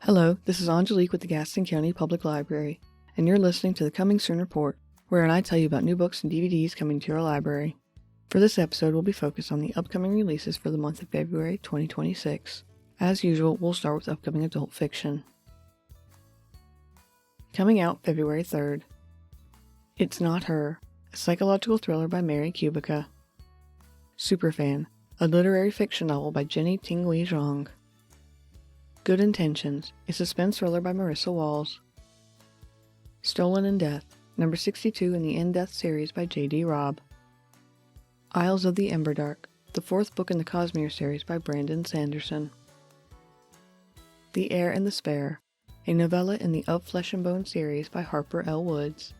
Hello, this is Angelique with the Gaston County Public Library, and you're listening to the Coming Soon Report, wherein I tell you about new books and DVDs coming to your library. For this episode, we'll be focused on the upcoming releases for the month of February 2026. As usual, we'll start with upcoming adult fiction. Coming out February 3rd. It's Not Her, a psychological thriller by Mary Kubica. Superfan, a literary fiction novel by Jenny Tingwei Zhang. Good Intentions, a suspense thriller by Marissa Walls. Stolen in Death, number 62 in the In Death series by J.D. Robb. Isles of the Emberdark, the fourth book in the Cosmere series by Brandon Sanderson. The Heir and the Spare, a novella in the Of Flesh and Bone series by Harper L. Woods.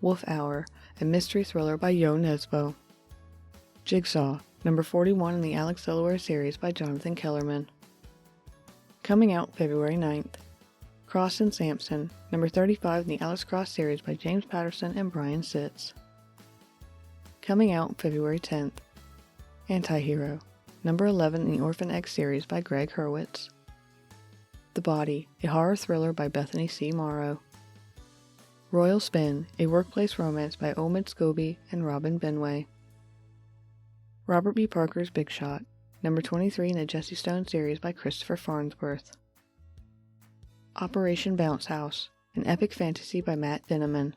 Wolf Hour, a mystery thriller by Yo Nesbo. Jigsaw, number 41 in the Alex Delaware series by Jonathan Kellerman. Coming out February 9th. Cross and Sampson, number 35 in the Alice Cross series by James Patterson and Brian Sitz. Coming out February 10th. Antihero, number 11 in the Orphan X series by Greg Hurwitz. The Body, a horror thriller by Bethany C. Morrow. Royal Spin, a workplace romance by Omid Scobie and Robin Benway. Robert B. Parker's Big Shot, number 23 in the Jesse Stone series by Christopher Farnsworth. Operation Bounce House, an epic fantasy by Matt Dinneman.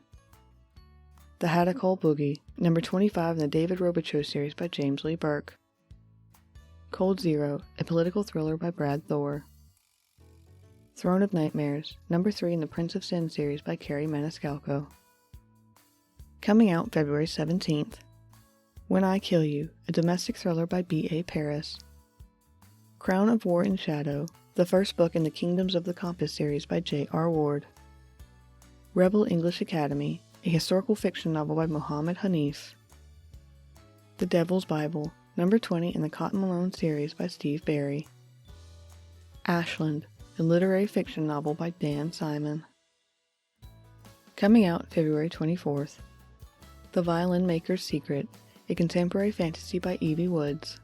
The Haddock-Hole Boogie, number 25 in the David Robichaux series by James Lee Burke. Cold Zero, a political thriller by Brad Thor. Throne of Nightmares, number 3 in the Prince of Sin series by Carrie Maniscalco. Coming out February 17th. When I Kill You, a domestic thriller by B.A. Paris. Crown of War and Shadow, the first book in the Kingdoms of the Compass series by J.R. Ward. Rebel English Academy, a historical fiction novel by Mohammed Hanif. The Devil's Bible, number 20 in the Cotton Malone series by Steve Barry. Ashland, a literary fiction novel by Dan Simon. Coming out February 24th. The Violin Maker's Secret, a contemporary fantasy by Evie Woods.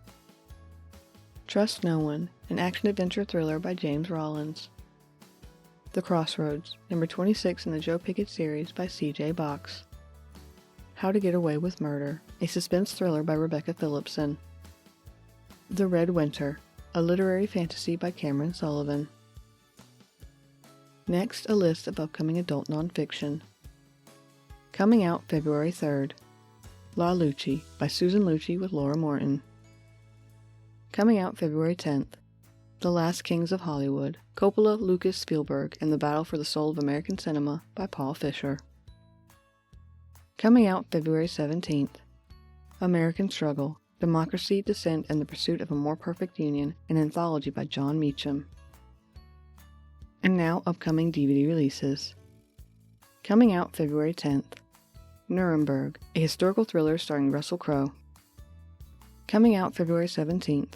Trust No One, an action-adventure thriller by James Rollins. The Crossroads, number 26 in the Joe Pickett series by C.J. Box. How to Get Away with Murder, a suspense thriller by Rebecca Phillipson. The Red Winter, a literary fantasy by Cameron Sullivan. Next, a list of upcoming adult nonfiction. Coming out February 3rd. La Lucci by Susan Lucci with Laura Morton. Coming out February 10th. The Last Kings of Hollywood, Coppola, Lucas, Spielberg, and the Battle for the Soul of American Cinema by Paul Fisher. Coming out February 17th. American Struggle, Democracy, Dissent, and the Pursuit of a More Perfect Union, an anthology by John Meacham. And now upcoming DVD releases. Coming out February 10th. Nuremberg, a historical thriller starring Russell Crowe. Coming out February 17th.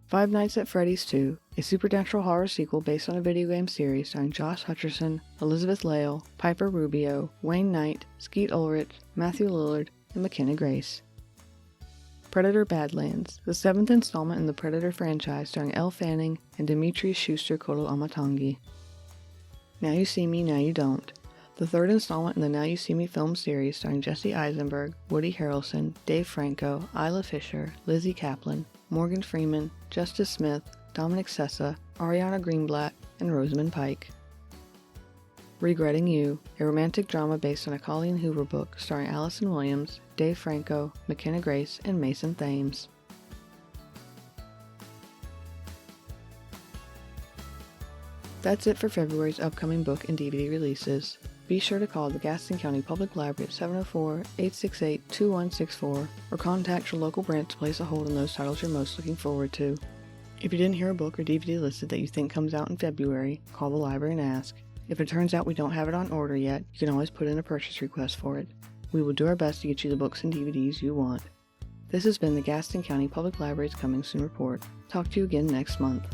Five Nights at Freddy's 2, a supernatural horror sequel based on a video game series starring Josh Hutcherson, Elizabeth Lail, Piper Rubio, Wayne Knight, Skeet Ulrich, Matthew Lillard, and McKenna Grace. Predator Badlands, the seventh installment in the Predator franchise starring Elle Fanning and Demetrius Schuster Koto Amatangi. Now You See Me, Now You Don't, the third installment in the Now You See Me film series starring Jesse Eisenberg, Woody Harrelson, Dave Franco, Isla Fisher, Lizzie Kaplan, Morgan Freeman, Justice Smith, Dominic Sessa, Ariana Greenblatt, and Rosamund Pike. Regretting You, a romantic drama based on a Colleen Hoover book starring Allison Williams, Dave Franco, McKenna Grace, and Mason Thames. That's it for February's upcoming book and DVD releases. Be sure to call the Gaston County Public Library at 704-868-2164 or contact your local branch to place a hold on those titles you're most looking forward to. If you didn't hear a book or DVD listed that you think comes out in February, call the library and ask. If it turns out we don't have it on order yet, you can always put in a purchase request for it. We will do our best to get you the books and DVDs you want. This has been the Gaston County Public Library's Coming Soon Report. Talk to you again next month.